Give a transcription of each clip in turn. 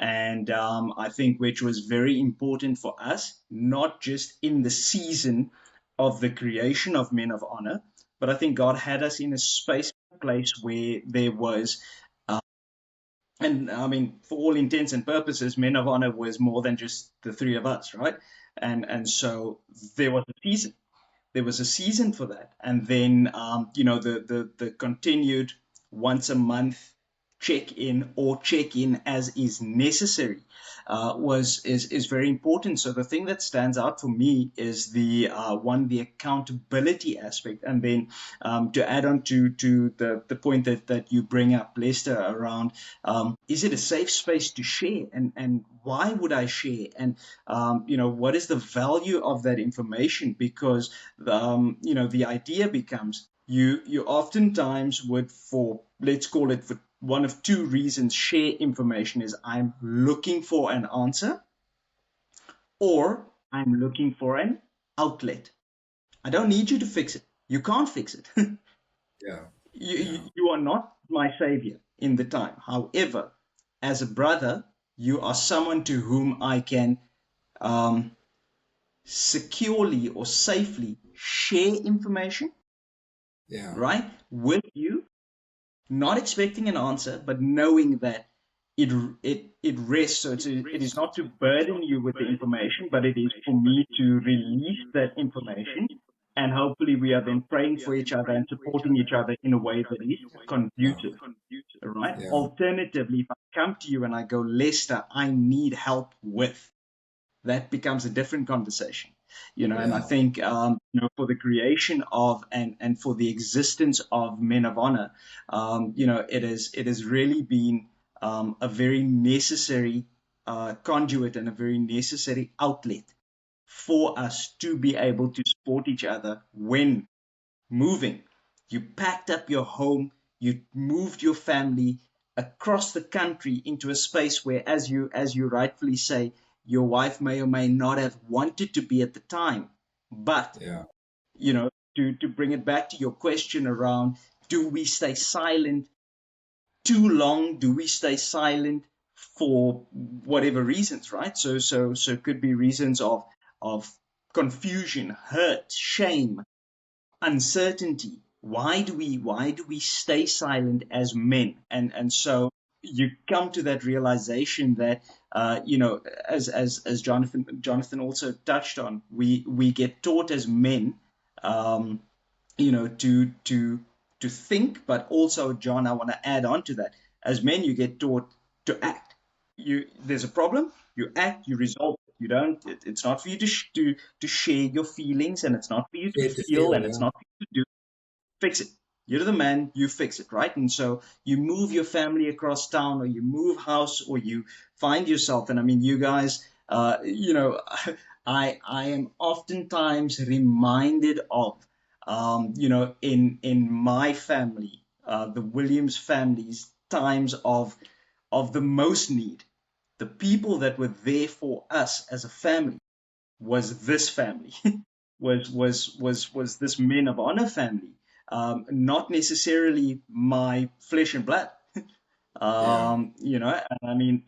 And I think which was very important for us, not just in the season of the creation of Men of Honor, but I think God had us in a space, place where there was, and I mean, for all intents and purposes, Men of Honor was more than just the three of us, right? And so there was a season. There was a season for that, and then the continued once a month check in or check in as is necessary was is very important. So the thing that stands out for me is the accountability aspect, and then to add on to the point that you bring up, Lester, around is it a safe space to share, and why would I share, and what is the value of that information? Because the idea becomes you oftentimes would, for let's call it, for one of two reasons, share information: is I'm looking for an answer, or I'm looking for an outlet. I don't need you to fix it. You can't fix it. Yeah. Yeah. You are not my savior in the time. However, as a brother, you are someone to whom I can um, securely or safely share information, Yeah. right, with you, not expecting an answer, but knowing that it rests. So it is not to burden you with the information, but it is for me to release that information, and hopefully we are then praying for each other and supporting each other in a way that is Yeah. conducive. Right. Yeah. Alternatively, if I come to you and I go, Lester, I need help with, that becomes a different conversation. And I Yeah. think for the creation of and for the existence of Men of Honor, it has really been a very necessary conduit and a very necessary outlet for us to be able to support each other when moving. You packed up your home, you moved your family across the country into a space where, as you rightfully say, your wife may or may not have wanted to be at the time. But, Yeah. you know, to bring it back to your question around, do we stay silent too long? Do we stay silent for whatever reasons, right? So it could be reasons of confusion, hurt, shame, uncertainty. Why do we stay silent as men? And so you come to that realization that as Jonathan also touched on, we get taught as men, um, to think, but also, John, I want to add on to that. As men, you get taught to act. There's a problem, you act, you resolve it. You don't. It's not for you to share your feelings, and it's not for you to Scared to feel, feel. and it's Yeah. not for you to do. Fix it. You're the man. You fix it, right? And so you move your family across town, or you move house, or you find yourself. And I mean, you guys, I am oftentimes reminded of, in my family, the Williams family's times of the most need. The people that were there for us as a family was this family, was this Men of Honor family, not necessarily my flesh and blood. Yeah. And I mean,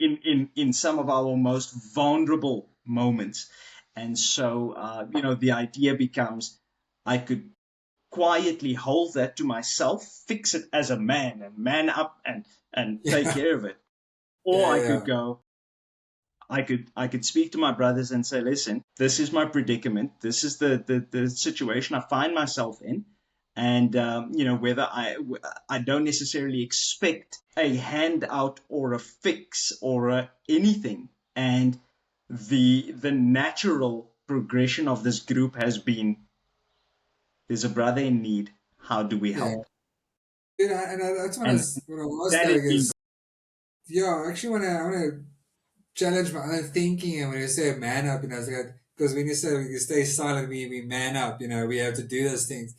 in some of our most vulnerable moments. And so, the idea becomes, I could quietly hold that to myself, fix it as a man, and man up and take Yeah. care of it. Or Yeah. I Yeah. could go, I could speak to my brothers and say, listen, this is my predicament. This is the situation I find myself in. And, whether I don't necessarily expect a handout or a fix or anything. And the natural progression of this group has been, there's a brother in need. How do we Yeah. help? That's And what I was that has saying been, is, yeah, I actually want to challenge my own thinking. And when you say man up, it's like, because when you say you stay silent, we man up, we have to do those things.